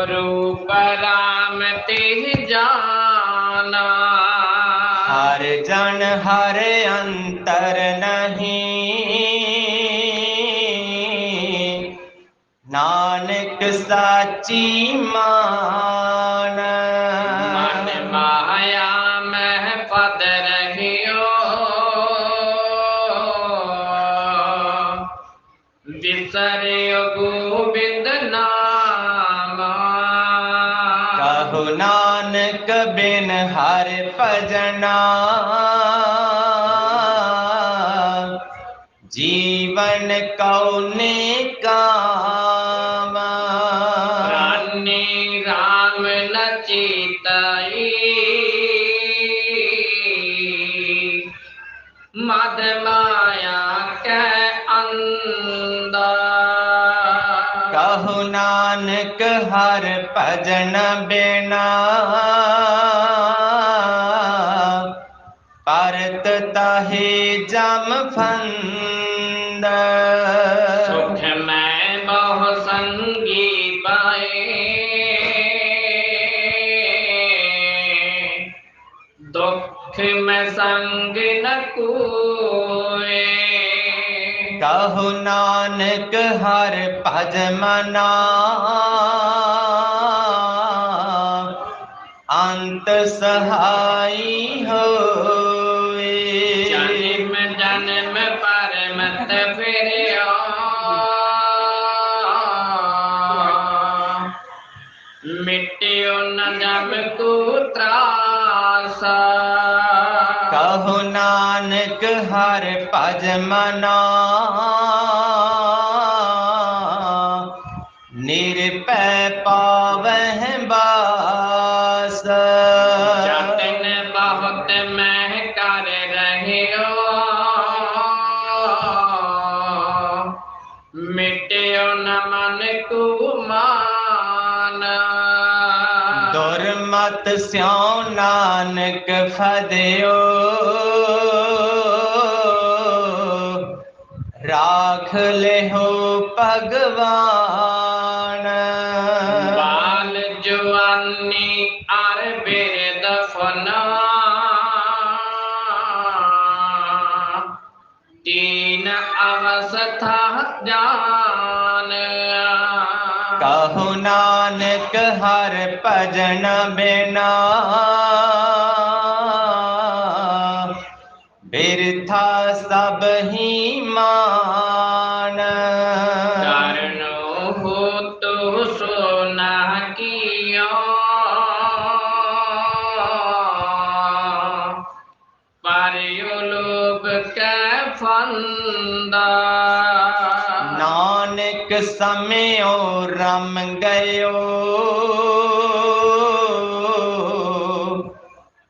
रूप राम ते जाना। हर जन हर अंतर नहीं, नानक साची मान। मन माया मह पद रहियो, विसरियो गोविंद नामा। कहु नानक बिन हर भजना, जीवन कौने काम। रानी राम न चेताई, मद माया के अंदर। कहु नानक हर भजन बिना, परत ताहे जम फंद। सुख में बहु संगी पाए, दुख में संग न कोए। कहु नानक हर भज मना, अंत सहाई होए। जन्म जन्म पर मत फिरियो, मिट्टियो न जब को त्रासा। कहु नानक हर भज मना, निरपै पावह बास। जतन बहुत मैं कर रहियो, मिट्टियो न मन को माना। दुर्मत स्यों नानक फदियो, राख लेहो भगवान। बाल जुआनी आर बेद फना, तीन अवस्था जान। कहु नानक हर भजन बिना, बिरथा सब ही मान। कारणो हो तो सोना किया, पारियो लोभ के फंदा। नानक समयो रम गयो,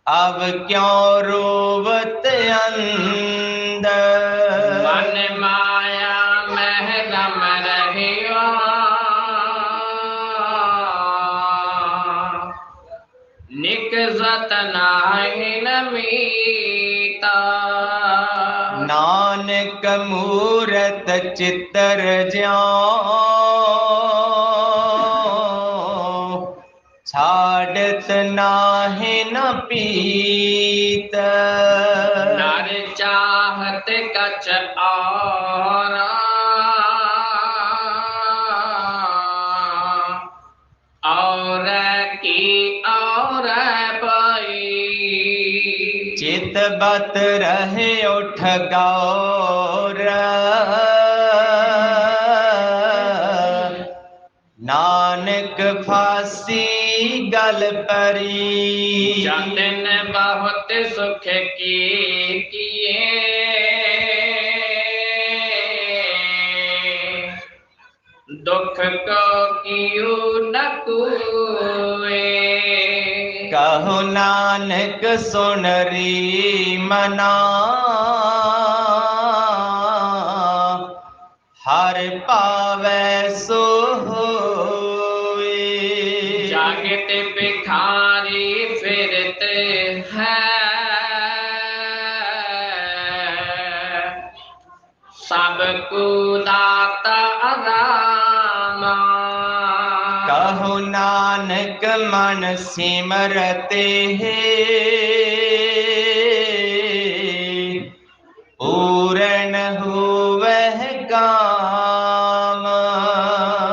अब क्यों रोवत अंद। मन माया मह रम रहियो, निकसत नाहि न मीता। नानक मूरत चित्तर ज्यों, छाड़त नाहि न पीत। नर चाहत कछ और, और की और पाई। चित बत रहे उठ गौर, नानक फांसी गल परी। जतन बहुत सुख की किए, दुख को कियो न कोए। कहु नानक सुन री मना, हर पावै सो होए। जागत भिखारी फिरते हैं, सबको दाता राम। कहो नानक मन सिमरते पूर्ण हुवह काम।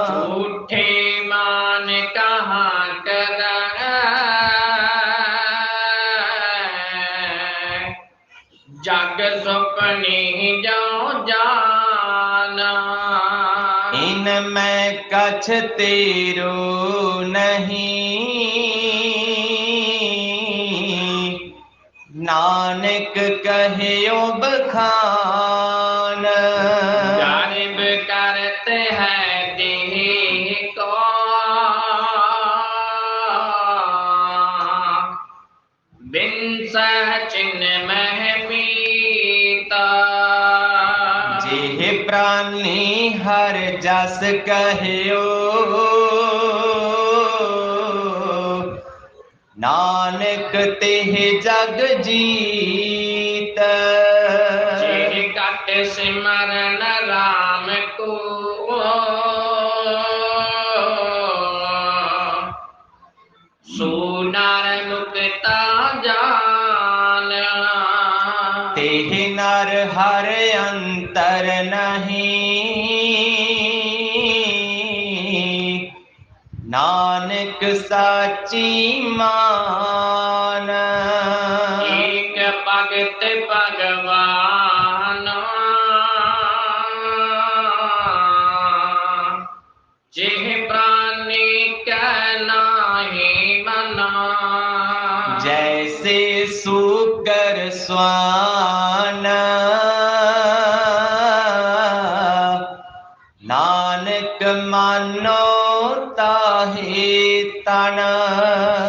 झूठे मान कहाँ कर जग सपने जो जाना। इनमें कछ तेरो नहीं नानक कहियो बखान। गालिब करते हैं देह को बिन सहचिन मह मीता। जेह प्राणी हर जस कहियो नानक तेह जग जीत। जेह कट सिमरन राम को सोनार मुक्ता जान। तेह नर हर अंतर नहीं नानक साची मान। एक भगत भगवान जिह प्राणी का नाही मना। जैसे सुकर स्वान नानक मानो ताहे तन।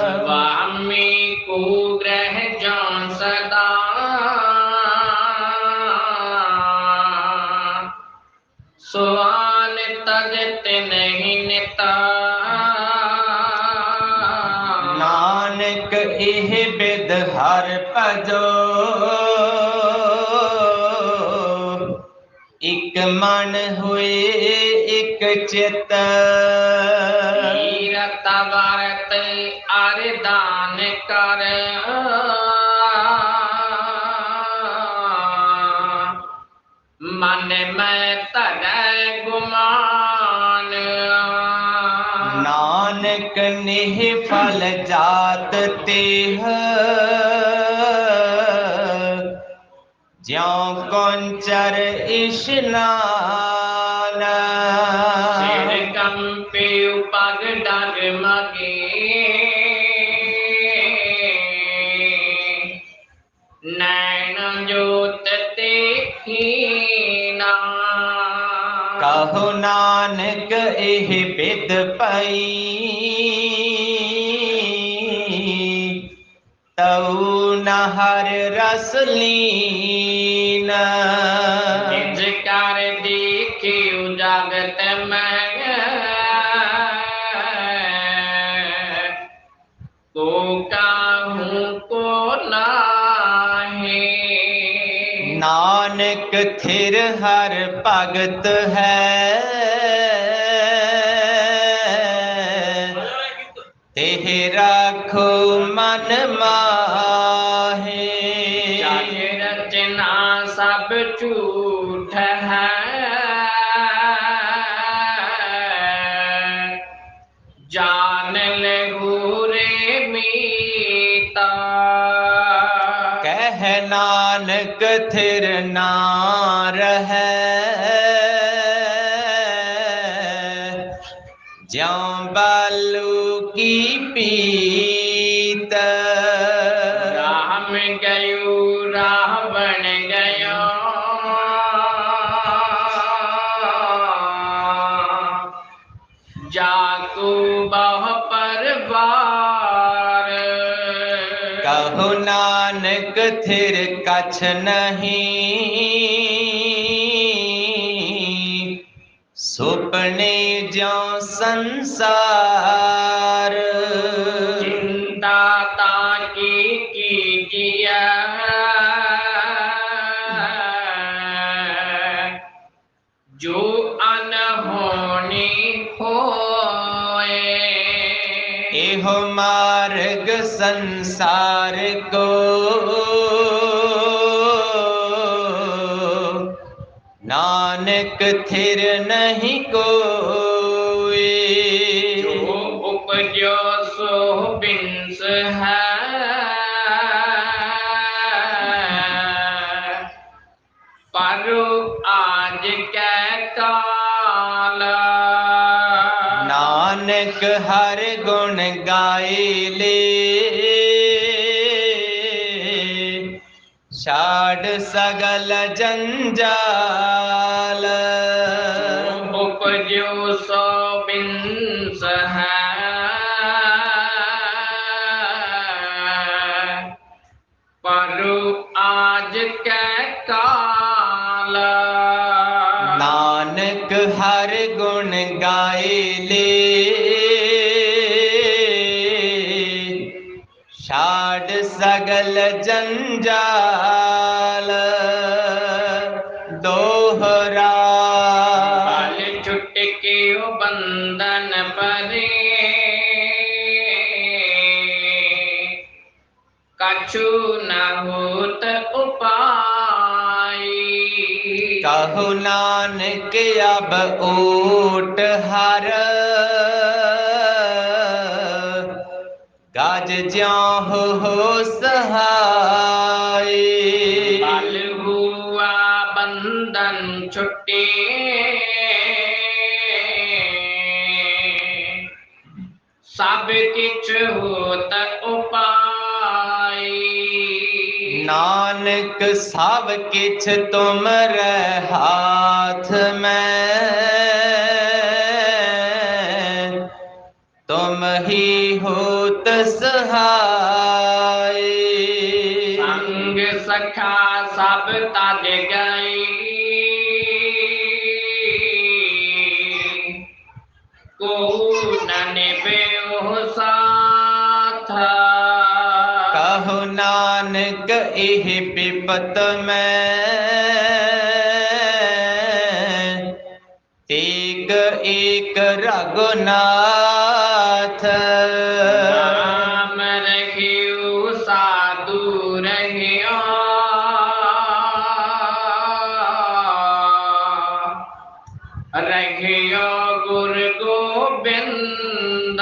स्वामी को ग्रह जान सदा स्वान तजत नहीं निता। नानक एह बिद हर भजो एक मन हुए एक चित। तीरथ व्रत अरदान कर मन में तरै गुमान। नानक निह फल जात तेह ज्यों कौंचर स्नान। सिर कंपे पग डगमगे नैन जोत देखीना। कहो नानक एह बिद पई तऊ न हर रस लीन। निज कर देखे जगत में को काहू को नाहे। नानक थिर हर भगत है तेह राखो मन माहे। जग रचना सब झूठ है जान लहू रे मीता। कह नानक थिर नार है ज्यों बालू की पीत। राम गयो रावण गयो जाकू बह परवार। कहो नानक थिर कछ नहीं सुपने ज्यों संसार। चिंता ताकी कीजिए जो अनहोनी हो हो मार्ग संसार को, नानक थिर नहीं कोई। जो उपजो सो बिंस है, पर आज कै काल। नानक हर गुण गाए ले, छाड़ सगल जंजाल। जो उपजो सो बिंस है, पर आज कै काल। नानक हर गुण गाए ले, छाड़ सगल जंजाल। दोहरा बाल छुट के बंधन परे, कछु न होत उपाय। कहु नानक अब ऊट हर, गाज ज्यों हो सहाय। बाल हुआ बंधन छुटे, सब किछ होत उपाय। नानक सब किछ तुमरे हाथ में, तुम ही होत सहाय। संग सखा सब तज गई, को न निभेओ साथ। कहु नानक एह विपत में, तेग एक रघुनाथ। नाम रखियो साधु रहियो, रहियो गुरु गोविंद।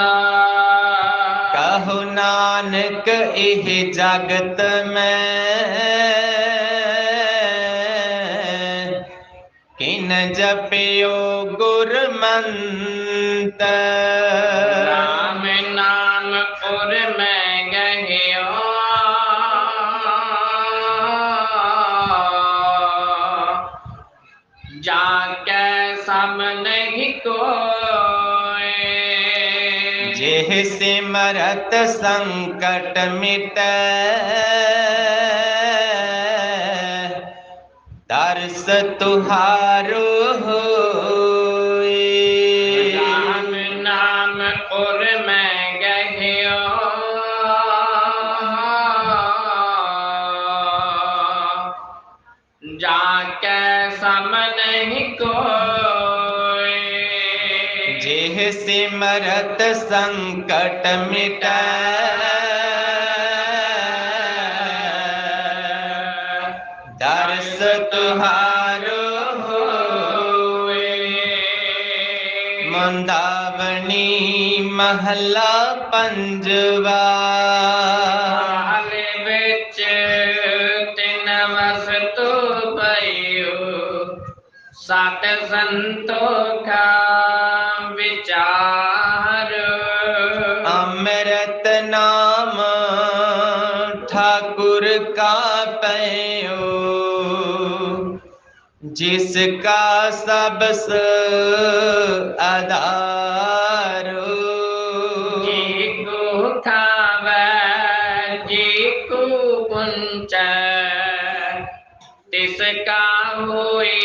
कहु नानक एह जगत में, किन जपियो गुरु मंत्र। राम नाम उर में गहियो, जाके सम नहीं कोय। जेह सिमरत संकट मिटै, दर्श तुहारो होय। राम नाम उर में गहियो, जाके सम नहीं कोय। जेह सिमरत संकट मिटै, दर्श तुहारो होय। मुंदावनी महला पंजवा, हाल विच तिन वस्तु भयो, सत संतोखा विचार। अमृत नाम ठाकुर का पयो, जिसका सबस आधारो। जी को खावे जी को पुंचै, तिसका होई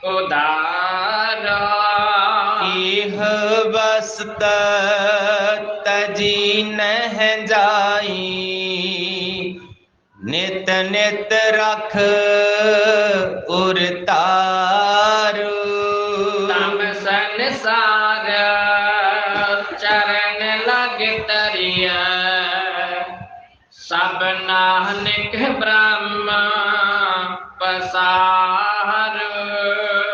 उदार। इह वस्त तजी नह जाई, नित नित रख उरतारो। तम संसार चरण लग तर सब नानक ब्रह्म पसार।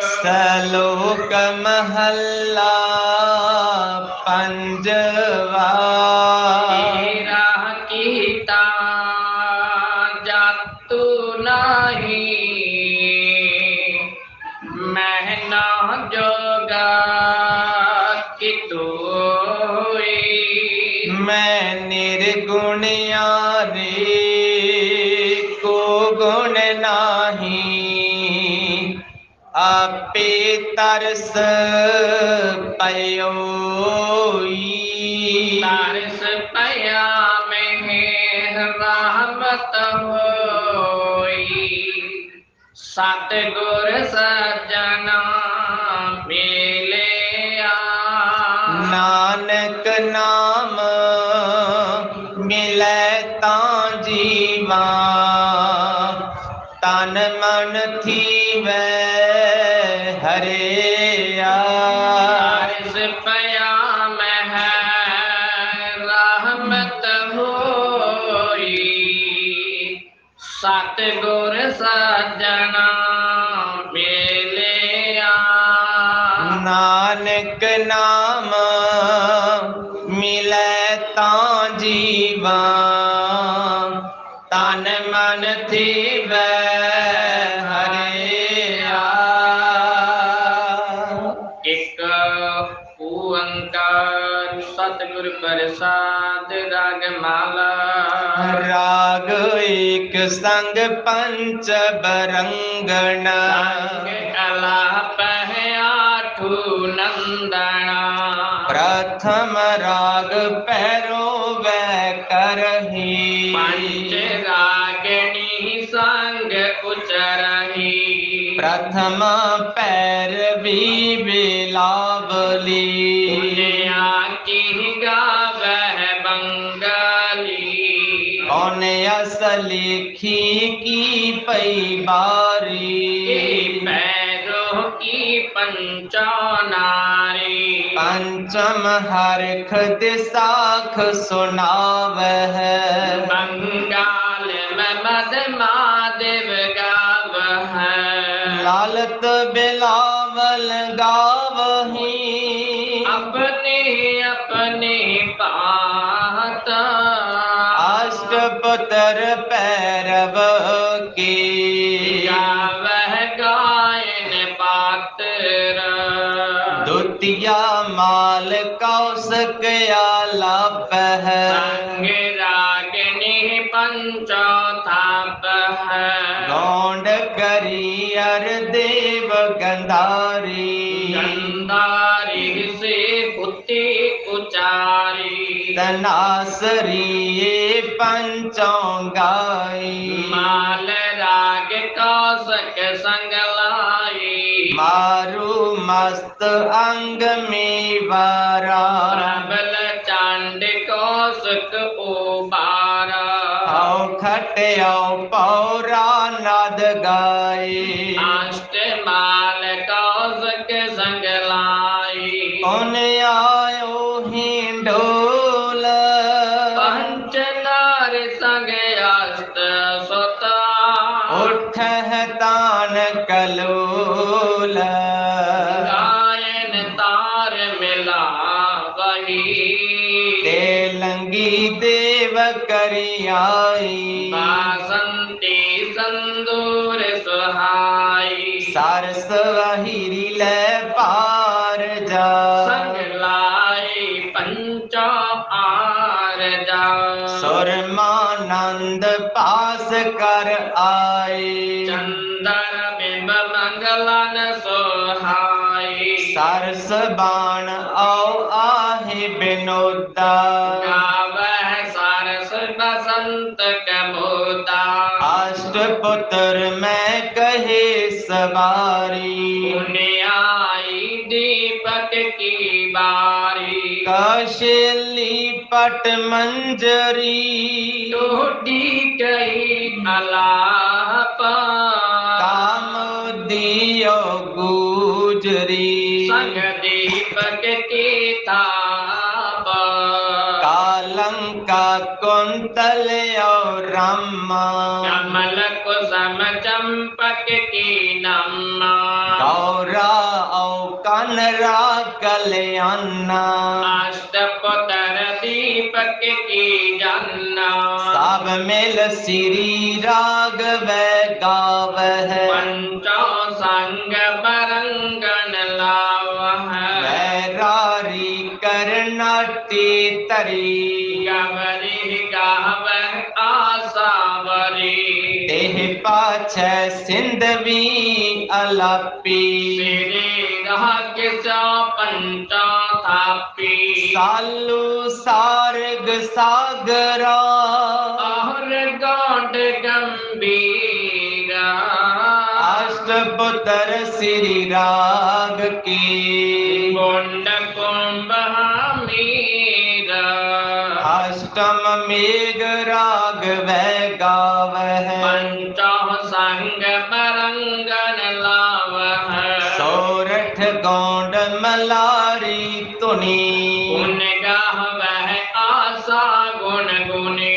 सलोक महला पंजवा। तेरा कीता जातु नहीं, मैं ना जोगा कि तोई। मैं निर्गुणिया रे को गुण नाही, आपे तरस पयोई। तारस पया में रहमत होई, सतगुर सज्जना मिले आ। नानक नाम मिलै तां जीवा, तन मन थीवै हरिया। तारस पया में रहमत होई, सतगुर सज्जना मिले आ। नानक नाम मिलै तां जीवा, तन मन थीवै हरिया। एक ओंकार सतगुर प्रसाद राग माला। राग एक संग पंच बरंगना, संग अलाप है आठू नंदना। प्रथम राग पैरो वै करही, पंच रागणी संग उचरही। प्रथम पैर भी बिलावली, पुण्या की गावह बंगाली। कौन अस लिखी की पई बारी, पैरों की पंचनारी। पंचम हरख दिसाख सुनावह, बंगाल में मद महादेव गावह। लालत बिलावल गावही, अपने अपने पात। अष्टपुत्र पैरव के, गावह गायन पात्र। द्वितीया माल कौशक आलाप है, संग रागिनी पंचो थाप है। गौंड करियर देव गंधारी, गंधारी से पुति उचारी। तनासरी ये पंचों गाई, माल राग कौशक संग लाई। मारू मस्त अंग में वारा, प्रबल चांड कौशक उबारा। आओ खट्यो पौरा नाद गाए, अष्टमाल कौशक संग लाई। कौन आयो हिंडोल, पंच नार संग अष्ट सोता। उठ तान कलोल, गायन तार मिला वही। तेलंगी देव करियाई, बासंती संदूर सुहाई। सरस वहीरी ले पार जा, संग लाई पंचो आर जा। सुरमानंद पास कर आए, चंदर बिंब मंगलन सोहाई। सरस बाण आओ आहे बिनोदा, गावह सारस बसंत कबोदा। अष्टपुत्र में कहे सवारी, पुण्याई दीपक की बारी। कौशली पट मंजरी, टूटी गई अलाप। काम दियो गुजरी, संग दीपक की ताप। कालंक कुंतल और रामा कमल कुसुम चंपक की नम्मा गौरा और कनरा कल्याणा अष्टपुत्र दीपक की जन्ना सब मिल श्री राघव गावह पंचो संग बरंगन लावह वैरारी करनाटी तरी गवरी गावह आसावरी देह पाछ सिंधवी अलापी श्री राग पंचो थापी सालू सारग सागरा और गौड गंभीरा अष्टपुत्र श्री राग की गुंड कुंभ मीरा अष्टम मेघ राघव गावह पंचो संग बरंगन लावह सोरठ गौंड मलारी तुनी गुण गावह आशा गुण गुनी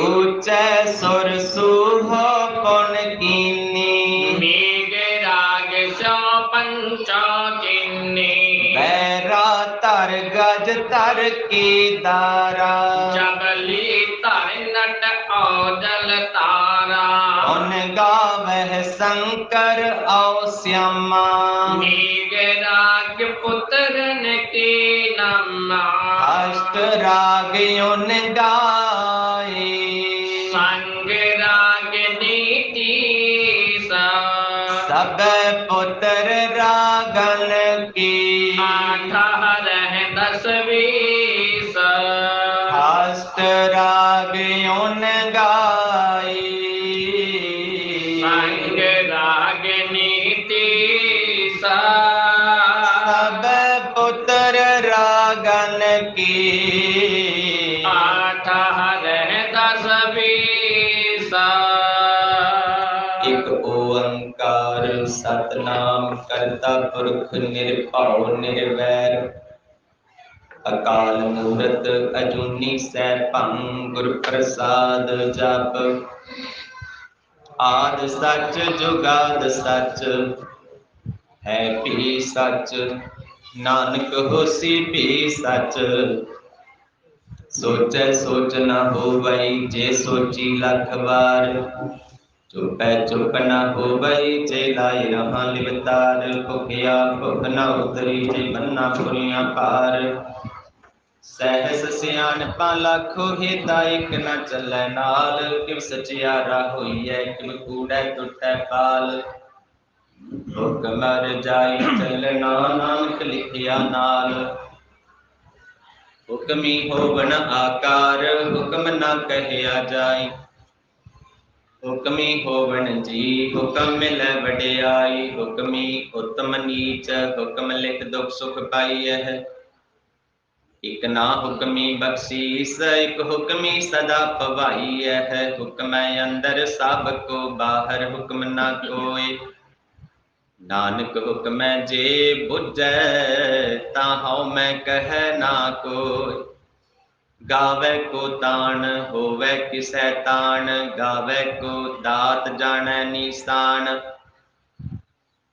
ऊंचे सुर सुहो पुन कीनी मेघ राग सो पंचो किन्नी बैरा तर गज तर की दारा जबली तर नट औजल तारा उन गावह शंकर औ श्यामा मेघ राग पुत्रन के नम्मा अष्ट राग उन गाए संग राग नीति सा सब पुत्र रागन की आठारह 10 20 अष्ट राग उन गाए संग राग नीति सा सब पुत्र रागन की 18 10 20 एक ओंकार सतनाम करता पुरख निर्भव निर्वैर अकाल मूरत अजूनी सैभं गुर प्रसाद जप आद सच जुगाद सच है भी सच नानक होसी भी सच सोचै सोच न होवई जे सोची लख बार चुपै चुप न होवई जे लाई रहा लिवतार भुखिया भुख न उतरी जे बन्ना पुरिया पार सहस सियाणपा लाखो हिता एक न चलै नाल किव सचियारा होइए किव कूड़ै टुटै पाल हुक मर जाई चलना नानक लिखिया नाल हुक्मी होवन आकार हुक्म न कहया जाई हुक्मी होवन जी हुक्म मिलै वडियाई हुक्मी उत्तम नीच हुक्म लिख दुख सुख पाइयह एक ना हुक्मी बख्शीस एक हुक्मी सदा पवाई है हुक्म अंदर सब को बाहर हुक्म ना कोई नानक हुक्म जे बुझै ताहौ मैं कह ना कोई गावे को तान होवे किसै तान गावे को दात जानै निशान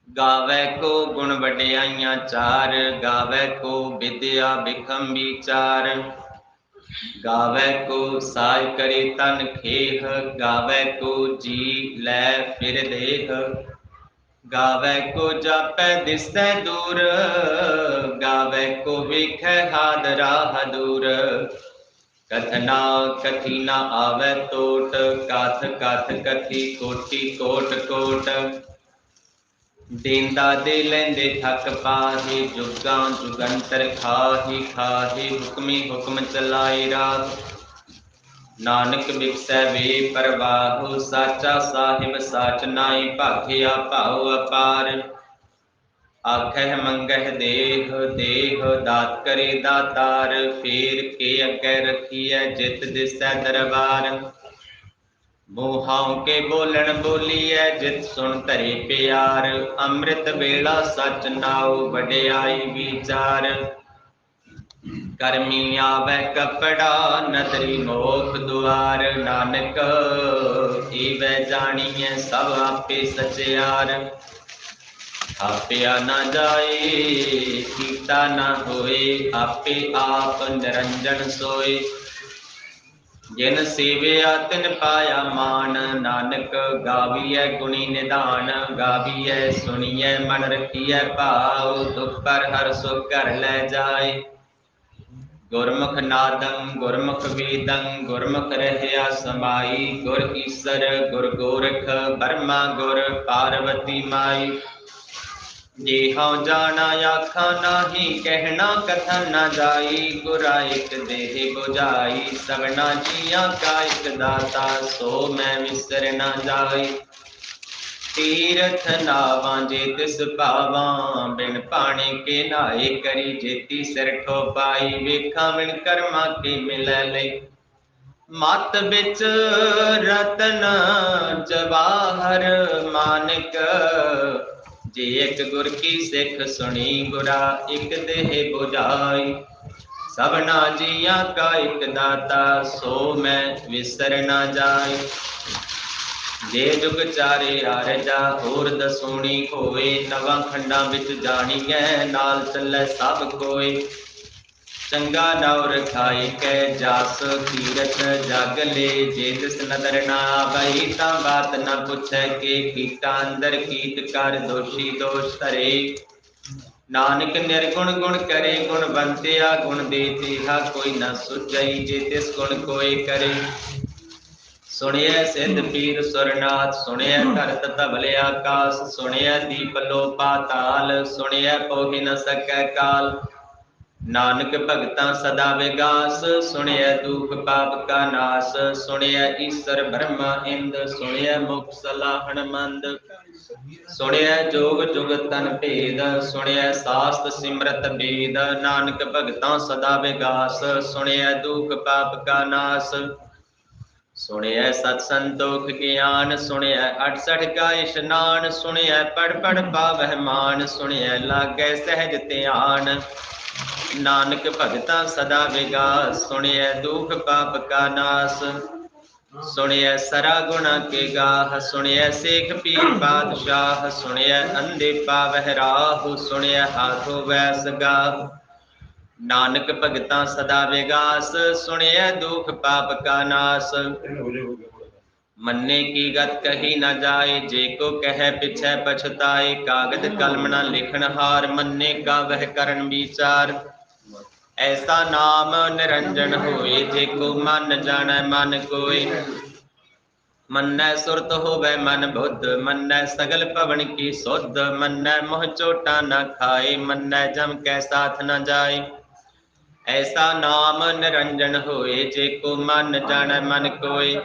गावे को गुण वडियाइयां चार गावे को विद्या बिखम विचार गावे को साय करे तन खेह गावे को जी लै फिर देह गावे को जापै दिसै दूर गावे को विखै हाद राह दूर कथना कथी ना आवे टोट कथ कथ कथी कोटि कोट कोट देंदा दे लेंदे थक पाही जुगां जुगंतर खाही खाही हुक्मी हुक्म चलाई राह नानक बिकसै वे परवाहु साचा साहिब साच नाई भाग्या भाव अपार आखह मंगह देह देह दात करे दातार फेर के अगे रखिए जित दिसै दरबार मोहां के बोलन बोलिए जित सुन धरे प्यार अमृत वेला सच नाओ वडियाई विचार करमी आवे कपड़ा नदरी मोख द्वार। नानक इवे जानिए सब आपे सचियार। आपया ना जाए कीता ना होए, आपे आप निरंजन सोए। जिन सेविया तिन पाया मान। नानक गाविए गुणी निधान। गाविए सुनिए मन रखिए भाव। दुख पर हर सुख घर ले जाए। गुरमुख नादं गुरमुख वेदं गुरमुख रहया समाई। गुर ईसर गुर गोरख ब्रह्मा गुर पार्वती माई। जे हਉ जाना आखा नाही, कहना कथन न जाई। गुरा एक देह बुझाई, सबना जिया का एक दाता। सो मैं विसर न जाई। तीरथ नावां जे तिस पावां, बिन पाणी के नाए करी जेती सिर ठो पाई। वेखा बिन कर्मा के मिलै लई, मत बिच रतन जवाहर। मानिक जे एक गुर की सिख सुनी, गुरा एक देह बुझाई। सबना जिया का एक दाता, सो मैं विसर न जाई। जे जुग चारे आरजा होर दसूणी होए। नवां खंडां विच जाणीਐ, नाल ਚੱਲੈ ਸਭ ਕੋਇ। ਚੰਗਾ ਨਾਉ ਰਖਾਈ ਕੈ ਜਾਸ, ਕੀਰਤ ਜਗ ਲੇ। ਜੇ ਤਿਸ ਨਦਰ ਨਾ ਆਵਈ, ਤਾਂ ਬਾਤ ਨਾ ਪੁੱਛੈ ਕੇ। ਕੀਤਾ ਅੰਦਰ ਕੀਟ ਕਰ ਦੋਸ਼ੀ ਦੋਸ਼ ਧਰੇ। ਨਾਨਕ ਨਿਰਗੁਣ ਗੁਣ ਕਰੇ ਗੁਣਵੰਤਿਆ। ਗੁਣ ਦੇ ਤੇਹਾ ਕੋਈ ਨਾ ਸੁਝਈ, ਜੇ ਤਿਸ ਗੁਣ ਕੋਇ ਕਰੇ। ਸੁਣਿਐ ਸਿੱਧ ਪੀਰ ਸੁਰਨਾਥ, ਸੁਣਿਐ ਧਰਤ ਧਵਲ ਆਕਾਸ। ਸੁਣਿਐ ਦੀਪ ਲੋ ਪਾਤਾਲ, ਸੁਣਿਐ ਪੋਹਿ ਨ ਸਕੈ ਕਾਲ। ਨਾਨਕ ਭਗਤਾਂ ਸਦਾ ਵਿਗਾਸ, ਸੁਣਿਐ ਦੁਖ ਪਾਪ ਕਾ ਨਾਸ। ਸੁਣਿਐ ਈਸਰ ਬ੍ਰਹਮਾ ਇੰਦ, ਸੁਣਿਐ ਮੁਖ ਸਲਾਹਣ ਮੰਦ। ਸੁਣਿਐ ਜੋਗ ਜੁਗਤ ਤਨ ਭੇਦ, ਸੁਣਿਐ ਸਾਸਤ ਸਿਮਰਤ ਵੇਦ। ਨਾਨਕ ਭਗਤਾਂ ਸਦਾ ਵਿਗਾਸ, ਸੁਣਿਐ ਦੁਖ ਪਾਪ ਕਾ ਨਾਸ। ਸੁਣਿਐ ਸਤ ਸੰਤੋਖ ਗਿਆਨ, ਸੁਣਿਐ 68 ਕਾ ਇਸ਼ਨਾਨ। ਸੁਣਿਐ ਪੜ ਪੜ ਪਾਵਹਿ ਮਾਨ, ਸੁਣਿਐ ਲਾਗੈ ਸਹਿਜ ਧਿਆਨ। ਨਾਨਕ ਭਗਤਾਂ ਸਦਾ ਵਿਗਾਸ, ਸੁਣਿਐ ਦੁਖ ਪਾਪ ਕਾ ਨਾਸ। ਸੁਣਿਐ ਸਰਾ ਗੁਣਾ ਕੇ ਗਾਹ, ਸੁਣਿਐ ਸੇਖ ਪੀਰ ਪਾਤਸ਼ਾਹ। ਸੁਣਿਐ ਅੰਧੇ ਪਾਵਹਿ ਰਾਹ, ਸੁਣਿਐ ਹਾਥੋਂ ਵੈਸ ਗਾਹ। ਨਾਨਕ ਭਗਤਾਂ ਸਦਾ ਵਿਗਾਸ, ਸੁਣਿਐ ਦੁਖ ਪਾਪ ਕਾ ਨਾਸ। ਮੰਨੇ ਕੀ ਗਤ ਕਹੀ ਨਾ ਜਾਏ, ਜੇ ਕੋ ਕਹਿ ਪਿਛੈ ਪਛਤਾਏ। ਕਾਗਦ ਕਲਮ ਨਾ ਲਿਖਣ ਹਾਰ, ਮੰਨੇ ਕਾ ਵਹਿ ਕਰਨ ਵਿਚਾਰ। ਐਸਾ ਨਾਮ ਨਿਰੰਜਨ ਹੋਏ, ਜੇ ਕੋ ਮਨ ਜਾਣੈ ਮਨ ਕੋਇ। ਮੰਨੈ ਸੁਰਤ ਹੋਵੈ ਮਨ ਬੁੱਧ, ਮੰਨੈ ਸਗਲ ਭਵਨ ਕੀ ਸੁਧ। ਮੰਨੈ ਮੋਹ ਚੋਟਾ ਨਾ ਖਾਏ, ਮੰਨੈ ਜਮ ਕੈ ਸਾਥ ਨ ਜਾਏ। ਐਸਾ ਨਾਮ ਨਿਰੰਜਨ ਹੋਏ, ਜੇ ਕੋ ਮਨ ਜਾਣੈ ਮਨ ਕੋਇ।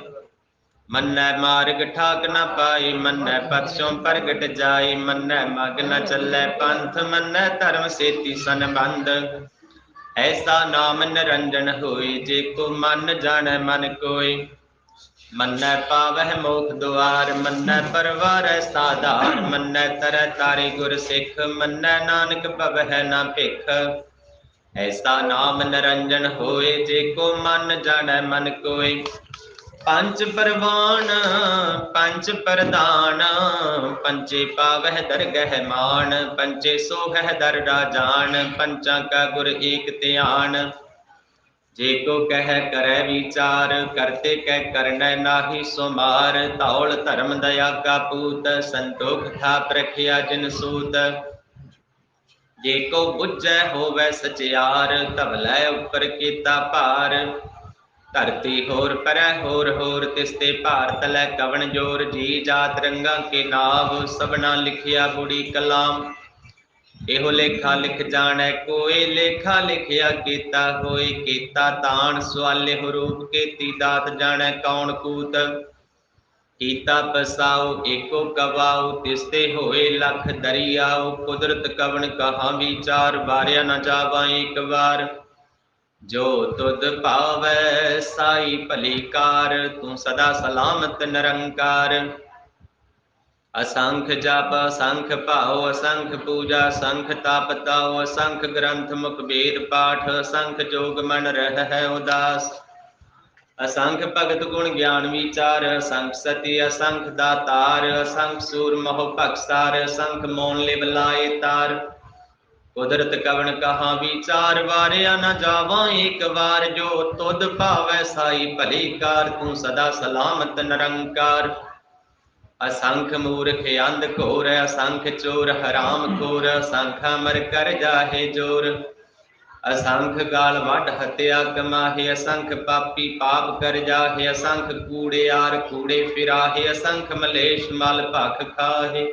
ਮੰਨੈ ਮਾਰਗ ਠਾਕ ਨ ਪਾਈ, ਮੰਨੈ ਪਥਿਓਂ ਪ੍ਰਗਟ ਜਾਈ। ਮੰਨੈ ਮਗ ਨ ਚੱਲੈ ਪੰਥ, ਮੰਨੈ ਧਰਮ ਸੇਤੀ ਸੰਬੰਧ। ਐਸਾ ਨਾਮ ਨਿਰੰਜਨ ਹੋਏ, ਜੇ ਕੋ ਮਨ ਜਾਣੈ ਮਨ ਕੋਇ। ਮੰਨੈ ਪਾਵਹਿ ਮੋਖ ਦੁਆਰ, ਮੰਨੈ ਪਰਵਾਰੈ ਸਾਧਾਰ। ਮੰਨੈ ਤਰੈ ਤਾਰੇ ਗੁਰ ਸਿੱਖ, ਮੰਨੈ ਨਾਨਕ ਭਵਹਿ ਨਾ ਭਿਖ। ਐਸਾ ਨਾਮ ਨਿਰੰਜਨ ਹੋਏ, ਜੇ ਕੋ ਮਨ ਜਾਣੈ ਮਨ ਕੋਇ। ਪੰਚ ਪਰਵਾਨ ਪੰਚ ਪ੍ਰਧਾਨ, ਪੰਚੇ ਪਾਵਹਿ ਦਰਗਹਿ ਮਾਨ। ਪੰਚੇ ਸੋਹਹਿ ਦਰ ਰਾਜਾਨ, ਪੰਚਾਂ ਕਾ ਗੁਰ ਏਕ ਧਿਆਨ। ਜੇ ਕੋ ਕਹਿ ਕਰੈ ਵਿਚਾਰ, ਕਰਤੇ ਕਹਿ ਕਰਨੈ ਨਾਹੀ ਸੁਮਾਰ। ਧੌਲ ਧਰਮ ਦਇਆ ਕਾ ਪੂਤ, ਸੰਤੋਖ ਥਾਪ ਰਖਿਆ ਜਿਨ ਸੂਤ। ਜੇ ਕੋ ਬੁੱਝੈ ਹੋਵੈ ਸਚਿਆਰ, ਧਵਲੈ ਉੱਪਰ ਕੀਤਾ ਭਾਰ। ਧਰਤੀ ਹੋਰ ਪਰੈ ਹੋਰ ਹੋਰ, ਤਿਸ ਤੇ ਭਾਰ ਤਲੈ ਕਵਣ ਜੋਰ। ਜੀ ਜਾਤ ਰੰਗਾਂ ਕੇ ਨਾਵ, ਸਭਨਾ ਲਿਖਿਆ ਬੁੜੀ ਕਲਾਮ। ਇਹੋ ਲੇਖਾ ਲਿਖ ਜਾਣੈ ਕੋਇ, ਲੇਖਾ ਲਿਖਿਆ ਕੀਤਾ ਹੋਇ। ਕੀਤਾ ਤਾਣ ਸਵਾਲਿਹੁ ਰੂਪ, ਕੀਤੀ ਦਾਤ ਜਾਣੈ ਕੌਣ ਕੂਤ। ਕੀਤਾ ਪਸਾਉ ਏਕੋ ਕਵਾਉ, ਤਿਸ ਤੇ ਹੋਏ ਲਖ ਦਰਿਆਉ। ਕੁਦਰਤ ਕਵਣ ਕਹਾ ਵਿਚਾਰ, ਵਾਰਿਆ ਨ ਜਾਵਾ ਏਕ ਵਾਰ। ਜੋ ਤੁਧ ਭਾਵੈ ਸਾਈ ਭਲੀ ਕਾਰ, ਤੂੰ ਸਦਾ ਸਲਾਮਤ ਨਿਰੰਕਾਰ। असंख जप असंख भाव असंख पूजा असंख तप ताओ असंख ग्रंथ मुख वेद पाठ असंख जोग मन रह है उदास असंख भगत गुण ज्ञान विचार असंख सती असंख दातार असंख सूर मोह भगसार असंख मोन लिव लाए तार कुदरत कवन कहा विचार वारिया न जावा एक बार जो तुद भावै साई भली कार तू सदा सलामत निरंकार असंख मूर्ख अंध घोर असंख चोर हराम खोर असंख अमर कर जाहे जोर असंख गाल वड हत्या कमाहे असंख पापी पाप कर जाहे असंख कूड़ेयार कूड़े फिराहे असंख मलेश मल भख खाहे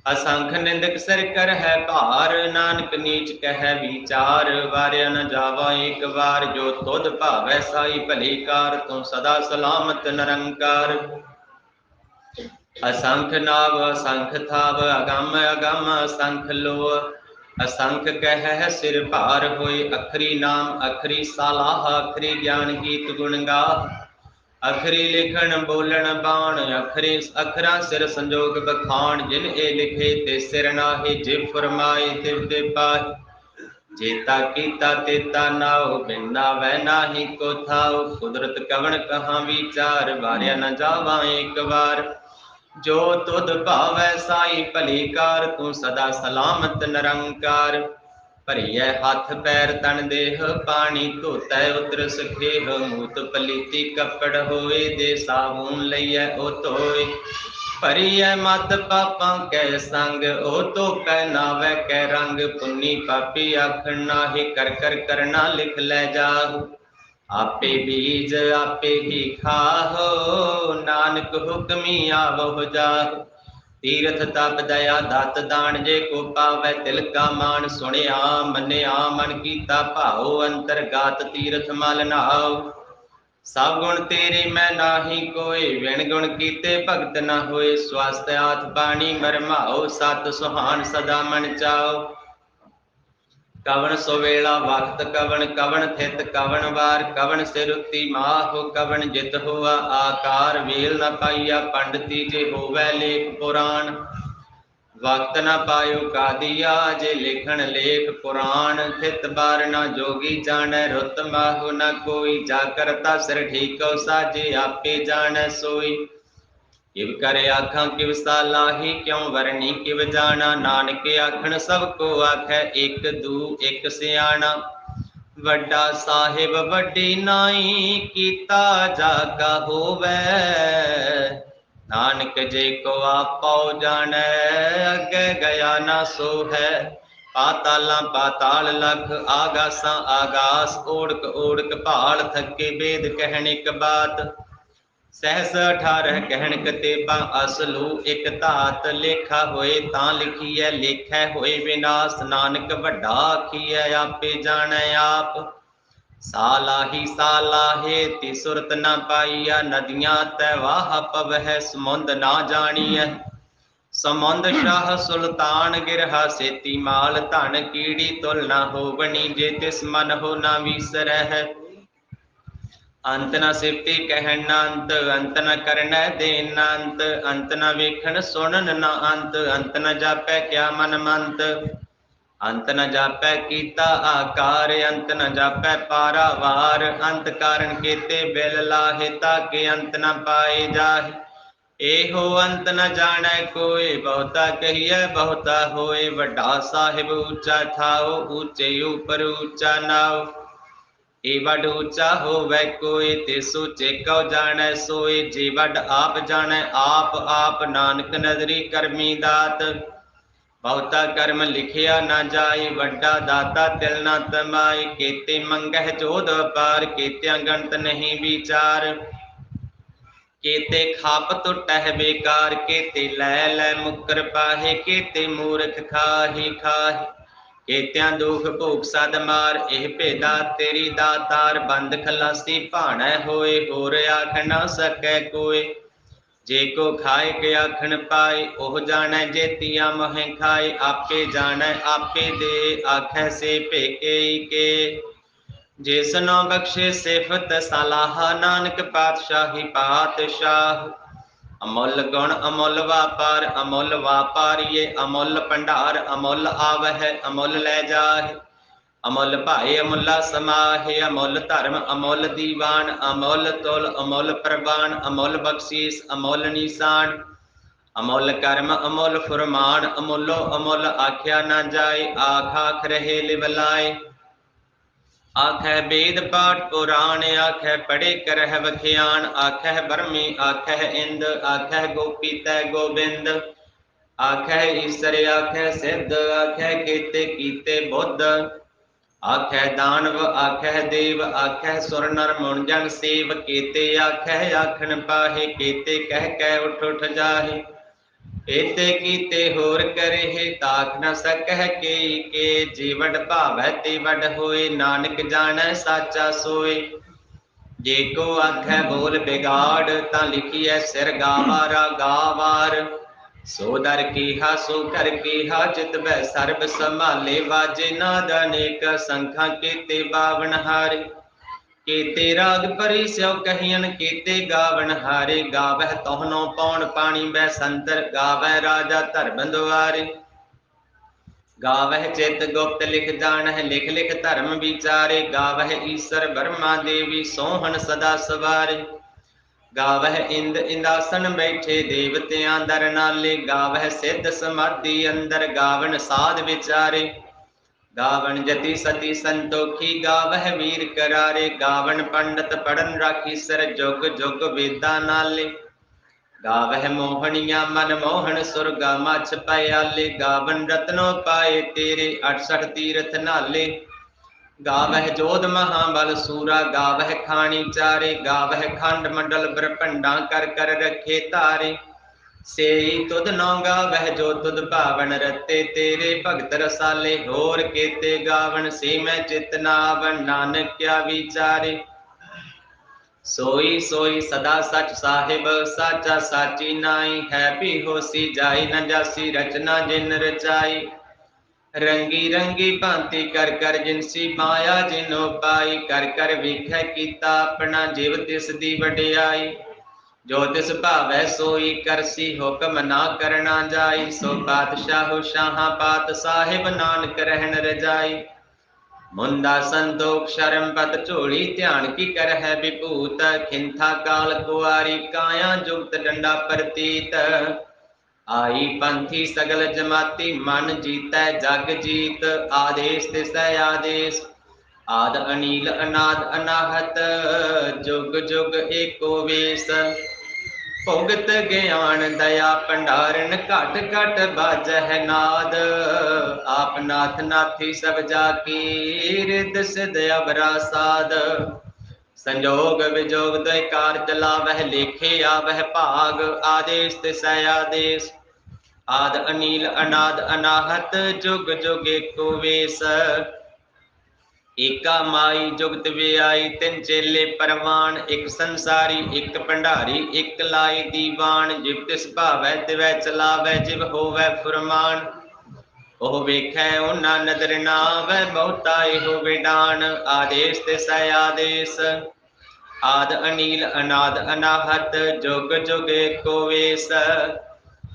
असंख निंदक सिर कर है भार नानक नीच कह विचार वारिया न जावा एक बार जो तुद भावै साई भली कार तू सदा सलामत निरंकार असंख नाव असंख थाव अगम अगम असंख लो असंख कह सिर भार होए अखरी नाम अखरी सालाह अखरी ज्ञान गीत गुण गा अखरी लिखन बोलन बाण अखरे अखरा सिर संजोग बखान जिन ए लिखे ते सिर नाहे जे फरमाए तिव ते पाए जेता कीता तेता नाओ बिना वै नाही को थाओ कुदरत कवन कहाँ विचार वारिया न जावा एक बार जो तुद भावै साई भली कार तू सदा सलामत निरंकार भरिय हाथ पैर तन देह पानी धोतै उतर सखेह मूत पलीती कपड़ होए दे साबून लइय ओ धोए भरिय मत पापां कै संग ओ तो पै नावै कै रंग पुन्नी पापी आखण नाहि कर कर करना लिख लै जाहु आपे बीज आपे ही खाहो नानक हुक्मी आवो जाहु तीर्थ तप दया दत दान जे को पावै तिल का मान सुनिया मनिया मन कीता भाओ अंतरगात तीर्थ मल नहाओ सब गुण तेरे मैं नाही कोय विण गुण कीते भगत न होए स्वास्थ्य आथ बाणी मरमाओ सत सुहान सदा मन चाओ कवन सुवेला वक्त कवन कवन थित कवन वार कवन सिरुति माहो कवन जित हुआ आकार वेल न पाइया पंडिती जे होवै लेख पुराण वक्त न पायो कादिया जे लिखण लेख पुराण थित बार न जोगी जानै रुत माहु न कोई जा करता सिर ठीको साजे आपे जानै सोई किव कर आखा किव सालाही क्यों वरनी किव जाना नानक आखन सब को आखै एक दू एक सियाणा वड्डा साहिब वड्डी नाई कीता जागा होवै नानक जे को आपो जानै अगे गया ना सो है पाताला पाताल लख आगासा आगास ओढ़क ओढ़क भाल थके वेद कहने क बात सहस 18 कहन कतेबा असलू एक धात लेखा होए तां लिखीਐ लेखै होए विनाश नानक वड्डा आखीਐ आपे जानै आप सालाही सालाहे ति सुरत न पाईया नदियां तै वाह पवह समुंद ना जानिए समुंद शाह सुल्तान गिरहा सेती माल धन कीड़ी तुल न होवनी जे तिस मन हो न विसरह अंत न सिफती कहन अंत अंत न करन देन अंत अंत न वेखन सुनन न अंत न जापै क्या मन मंत अंत न जापै कीता आकार अंत न जापै पारावार अंत कारण केते बिल लाहे ताके अंत न पाए जाहे एहो अंत न जानै कोय बहुता कहिए बहुता होए वड्डा साहिब ऊंचा थाओ ऊंचे ऊपर ऊंचा नाओ ए वड ऊंचा होवै कोय ते सोचे कौ जानै सोए जे वड आप जानै आप नानक नजरी करमी दात बहुता कर्म लिखिया न जाए वड्डा दाता तिल न तमाए केते मंगह जोध अपार केत्या गणत नहीं विचार केते खाप टुटह बेकार केते लै लै मुकर पाहे केते मूर्ख खाही खाही केत्या दुख भूख सद मार एह भेदा तेरी दातार बंद खलासी भाणै होए होर आख न सकै कोय जे को खाए के आखन पाए ओह जानै जेतिया मोह खाए आपे जानै आपे दे आखै से भेके के जिसनो बख्शे सिफत सलाह नानक पातशाही पातशाह अमुल गुण अमुल व्यापार, अमुल व्यापारिये अमुल भंडार, अमुल आवह अमुल लै जाहे। अमुल भाए अमुला समाहे, अमुल धर्म अमुल दीवान, अमुल तुल अमुल प्रवान, अमुल बख्शीस अमुल निशान। अमुल कर्म अमुल फुरमान, अमुलो अमुल आख्या ना जाए, आख आख रहे लिवलाए। आखै वेद पाठ पुराण, आखै पढ़े करह वख्यान, आखै बरमी आखै इंद, आखै गोपी तै गोबिंद। आखै ईसर आखै सिद्ध, आखै केते कीते बुद्ध। आखै दानव आखै देव, आखै सुर नर मुन जन सेव। केते आखै आखन पाहे, केते कह कै उठ उठ जाहे। केते कीते होर करे, ताक न सकह के जे वड भावै ते वड होए। नानक जानै साचा सोए। जे को आखै बोल बिगाड़, तां लिखिए सिर गावारा गावार। सो दर कीहा सो कर कीहा, चित बै सर्ब संभाले। वाजे नाद अनेक संखा, केते बावन हारे। केते राग परी स्यो कहियन, केते गावन हारे। गावह तोहनो पौन पानी बै संतर, गावह राजा धर्म द्वारे। गावह चित गुप्त लिख जानह, लिख लिख धर्म विचारे। गावह ईसर ब्रह्मा देवी, सोहन सदा सवारे। गावह इंद इंदासन बैठे, देवतियां दर नाले। गावह सिद्ध समाधि अंदर, गावन साध विचारे। गावन जति सती संतोखी, गावह वीर करारे। गावन पंडित पढ़न राखी सर, जुग जुग वेदा नाले। गावह मोहनिया मन मोहन, सुरगा मछ पयाले। गावन रत्नो पाए तेरे, 68 तीरथ नाले। गावह जोध महाबल सूरा, गावह खानी चारे। गावह खंड मंडल ब्रह्मंडा, कर कर रखे तारे। सेई तुध नौ गावह, जो तुध भावन रते तेरे। भगत रसाले होर केते गावन, से मैं चित नावन। नानक क्या विचारे। सोई सोई सदा सच साहिब, साचा साची नाई। है भी होसी जाई, न जासी रचना जिन रचाई। रंगी रंगी भांति कर कर, जिनसी माया जिनो पाई। कर कर विखै कीता अपना, जिव तिस दी वडियाई। जो तिस भावै सोई करसी, हुक्म ना करना जाई। सो पातशाहो शाहां पात, साहिब नानक रहन रजाई। मुंदा संतोख शर्म पत झोली, ध्यान की कर है विभूत। खिंथा काल कुआरी, काया जुगत डंडा प्रतीत। आई पंथी सगल जमाती, मन जीतै जग जीत। आदेश तिसै आदेश, आद अनील अनाद अनाहत। जुग जुग एको वेश, भुगत ज्ञान दया भंडारण। घट घट बाजह नाद, आप नाथ नाथी सब जाकी। रिद सिद अवरा साध, संजोग विजोग दय कार चलावह। लेखे आवह भाग, आदेश तिसै आदेश। आद अनील अनाद अनाहत, जुग जुग एको वेश। एका माई जुगत व्याई, तिन चेले परवान। एक संसारी एक भंडारी, एक लाए दीवान। जिव तिस भावै तिवै चलावै, जिव होवै फुरमान। ओह वेखै ओना नदर ना आवै, बहुता एहो विडान। आदेश तिसै आदेश, आद अनील अनाद अनाहत। जुग जुग एको वेश।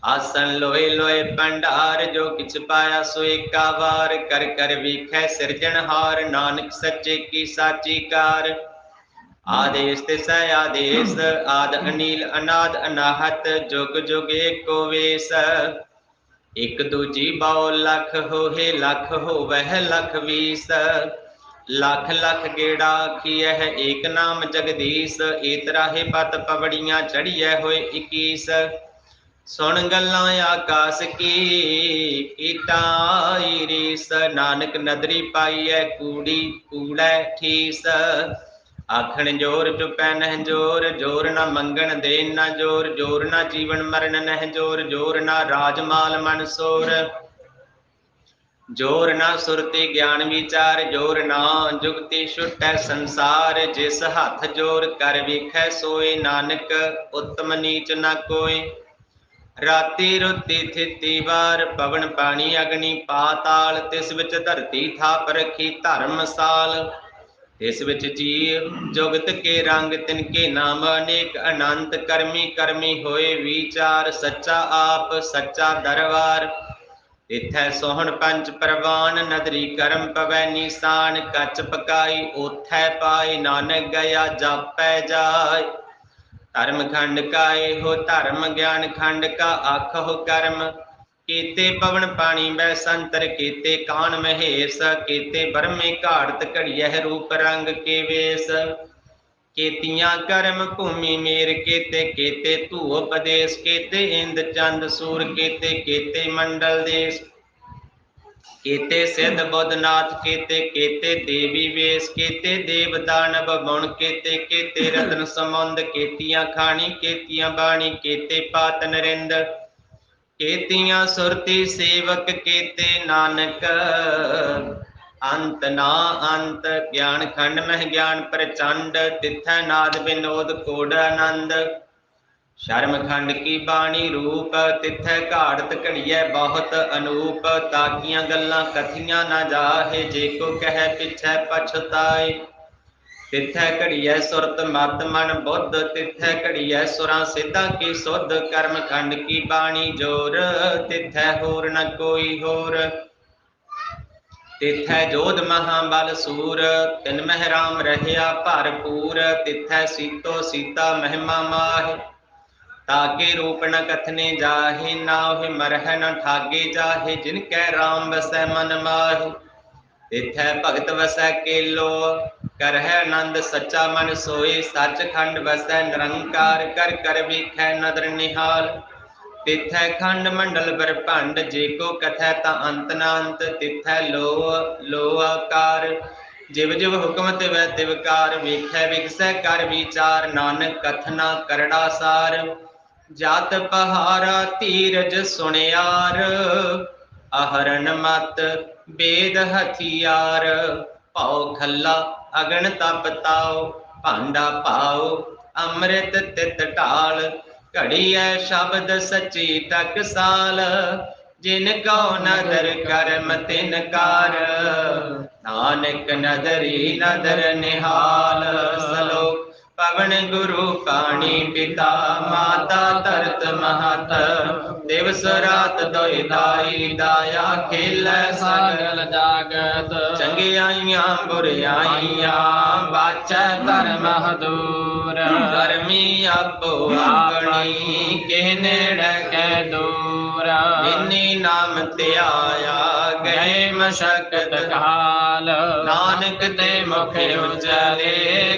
आसन लोए लोए भंडार, जो किछ पाया सो एका वार। कर कर विखै सिरजनहार, नानक सच्चे की साची कार। आदेश तिसै आदेश, आद अनील अनाद अनाहत। जुग जुग एको वेश। एक दूजी बाओ लख होहे, लख होवह लख बीस। लख लख गेड़ा आखियह, एक नाम जगदीश। एतराहे पत पवड़ियां, चढ़िए होए 21। सुन गल्लां आकाश की, कीटाई रीस। नानक नदरी पाईऐ कूड़ी, कूड़ै ठीस। आखण जोर चुपै नह जोर, जोर न मंगण देन न जोर। जोर न जीवन मरण नह जोर, जोर न राजमाल मन सोर। जोर न सुरति ज्ञान विचार, जोर न जुगति छुटै संसार। जिस हथ जोर कर विखै सोए, नानक उत्तम नीच न कोय। राति रुति थिति वार, पवन पानी अग्नि पाताल। तिस विच धरती थाप रखी धर्मसाल। तिस विच जीव जुगत के रंग तिनके नाम अनेक अनंत कर्मी कर्मी होए विचार सच्चा आप सच्चा दरबार इथै सोहन पंच परवान नदरी करम पवै निशान कच पकाई ओथै पाई नानक गया जापै जाय धर्म खंड का हो धर्म ज्ञान खंड का आखो कर्म केते पवन पानी बै संतर केते कान महेश केते बरमे घाड़त घड़ियह रूप रंग के वेश केतियां कर्म भूमि मेर केते केते धू उपदेश केते इंद चंद सूर केते केते मंडल देश केते सिद्ध बुद्धनाथ केते केते देवी वेश केते देव दानव गुण केते केते रतन समुंद केतियां खानी केतियां बाणी केते पात नरिंद केतियां सुरती सेवक केते नानक अंत ना अंत ज्ञान खंड मह ज्ञान प्रचंड तिथै नाद विनोद कोड आनंद शर्म खंड की बाणी रूप तिथै घाड़त घड़िए बहुत अनूप ताकियां गल्लां कथियां ना जाहे जे को कह पिछै पछताए तिथै घड़िए सुरत मत मन बुद्ध तिथै घड़िए सुरां सिद्धा की सुध कर्म खंड की बाणी जोर तिथै होर न कोई होर तिथै जोध महाबल सूर तिन मह राम रहया भरपूर तिथै सीतो सीता महिमा माहि ताके रूप न कथने जाहे नाहि मरह न ठागे जाहे जिनकै राम बसै मन माहि तिथै भगत वसै केलो करह आनंद सच्चा मन सोए सच खंड वसै निरंकार कर कर विखै नदर निहाल तिथै खंड मंडल ब्रह्मांड जेको कथै ता अंत न अंत तिथै लो आकार जिव जिव हुक्म तिवै तिवकार वेखै विकसै कर विचार नानक कथना करड़ा सार जात पहारा धीरज सुनियार आहरण मत बेद हथियार पाओ खल्ला अगन तप ताओ भांडा पाओ अमृत तित ढाल घड़ी है शब्द सच्ची टकसाल जिन को नदर करम तिन कार नानक नदरी नदर निहाल सलोक पवन गुरु पाणी पिता माता तरत महत दिवस रात दोई दाई दाया खेल सगल जागत चंगियाइयां बुरियाइयां बाचै धर्म दूर धर्मी आपो अपनी के नेड़ कै दूर जिनी नाम ते आया गए मशक्कत काल नानक ते मुख उजले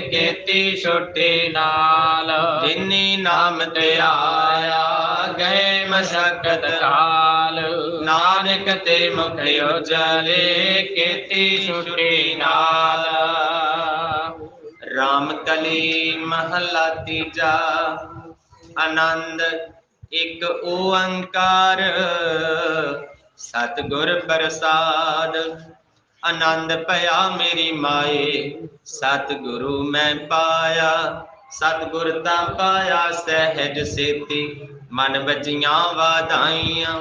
केती छुट्टी नाल जिनी नाम ते आया गए मशक्कत काल नानक ते मुख उजले केती छुट्टी नाल राम कली महला तीजा आनंद एक ओंकार सतगुर प्रसाद आनंद पया मेरी माए सतगुरु मैं पाया सतगुर ता पाया सहज सेती मन बजियां वाधाइयां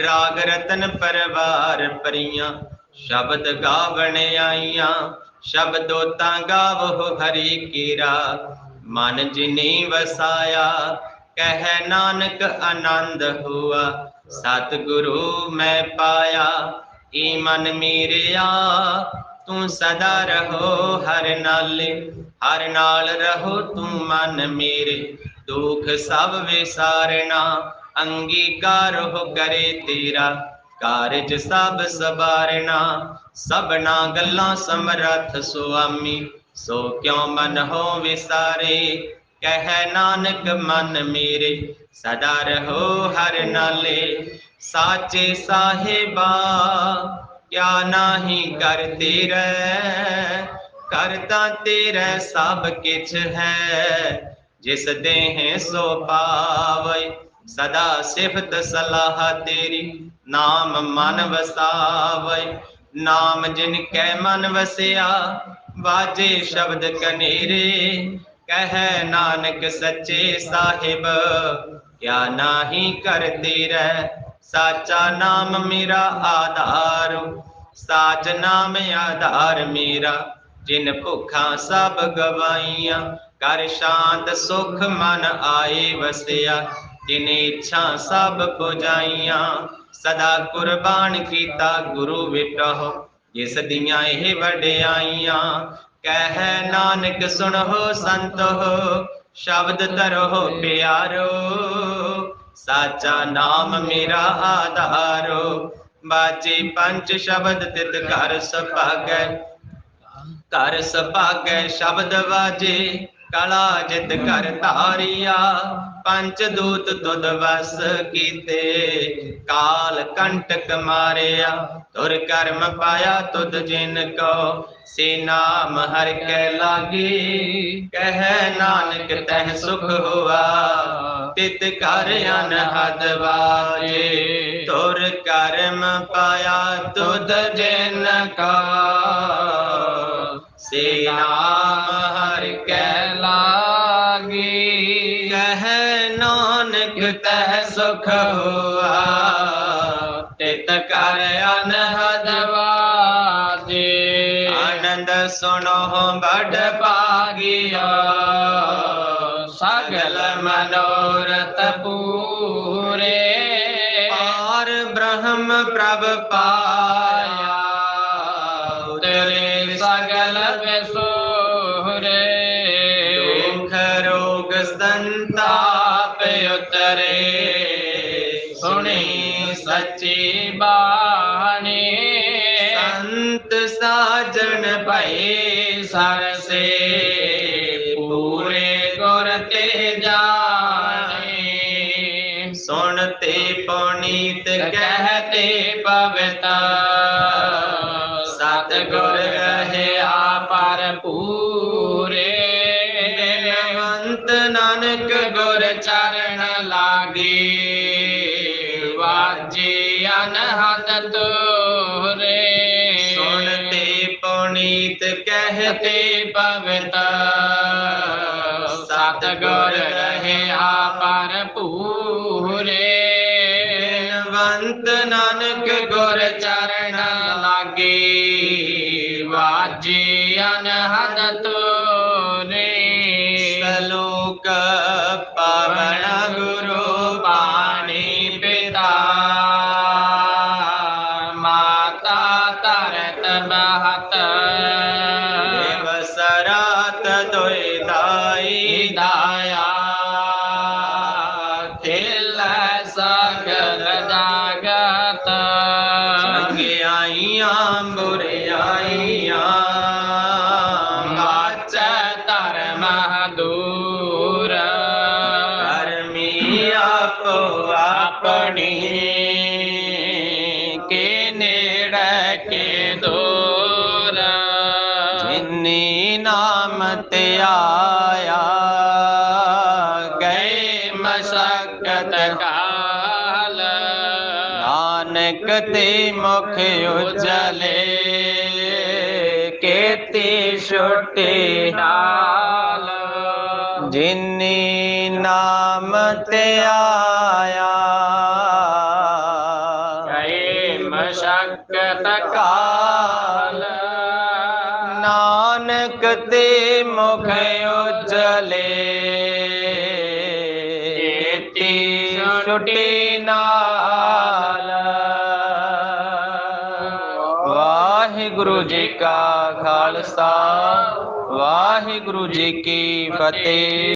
राग रतन परवार परियां शब्द गावण आईयां शब्दो ता गावो हरि कीरा मन जिनी वसाया कह नानक आनंद हुआ सतगुरु मैं पाया ई मन मेरिया तू सदा रहो हर नाल रहो तू मन मेरे दुख सब विसारना अंगीकार हो करे तेरा कारज सब सवारना सबना गल्लां समरथ सुआमी सो क्यों मन हो विसारे कह नानक मन मेरे सदा रहो हर नाले साचे साहिबा क्या नाही करते रह करता तेरे सब किछ है जिस देह सो पावे सदा सिफत सलाह तेरी नाम मन वसावे नाम जिनकै मन वसिया बाजे शब्द कनेरे कह नानक सच्चे साहिब क्या नाही करते रह साचा नाम मेरा आधार साच नाम आधार मेरा जिन भुखा सब गवाइया, कर शांत सुख मन आए वसिया। जिन इच्छा सब पुजाइया, सदा कुर्बान कीता गुरु विटहो। जिस दियां एह वडियाइयां, कह नानक सुनहो संतो। शब्द धरो प्यारो, साचा नाम मेरा आधारो। बाजे पंच शब्द तित घर सभागै, घर सभागै शब्द वाजे। कला जित कर धारिया, पंच दूत तुद वस कीते। काल कंटक मारिया, तुर कर्म पाया तुद जिन को। से नाम हर कै लागे, कह नानक तह सुख हुआ। तित कर अनहद बाजे, तुर कर्म पाया तुद जिन का। से नाम हर कै लागे, कह नानक तह सुख हुआ। तित कर अनहद बाजे, आनंद सुनो बड़ भागिया। सगल मनोरथ पूरे, पार ब्रह्म प्रभ पाया। उतरे सगल विसुरे, दुख रोग संताप उतरे। सुनी सच्ची बाणी, संत साजन भये सरसे। पूरे गुर ते जाने, सुनते पुनीत कहते पवित्र। सतगुर रहे पर पूरे, बिनवंत नानक गुर चरण लागे। वाजे अनहद तोरे, सुनते पुनीत कहते पवित्र। सतगुर रहे पर पूरे, बिनवंत नानक गुर चरण लागे। वाजे अनहद तोरे, सलोक पावन गुरु पानी पिता। माता तरत बहत, दिवसरात दुई दाई दाया। खिल सगल जागत, चंगियाइयां बुरियाइयां। बाचै धर्म दूर, धर्मी आपो अपनी। के नेड़े के दूर, जिन्नी नाम ते आया। गए मशक्कत काल, नानक ते मुख उजले। केती छुटे नाल, जिन्नी नाम ते आया। गए मशक्कत काल, नानक ते मुख उजले। केती छुटे नाल। वाहिगुरु जी का खालसा, वाहिगुरु जी की फतेह।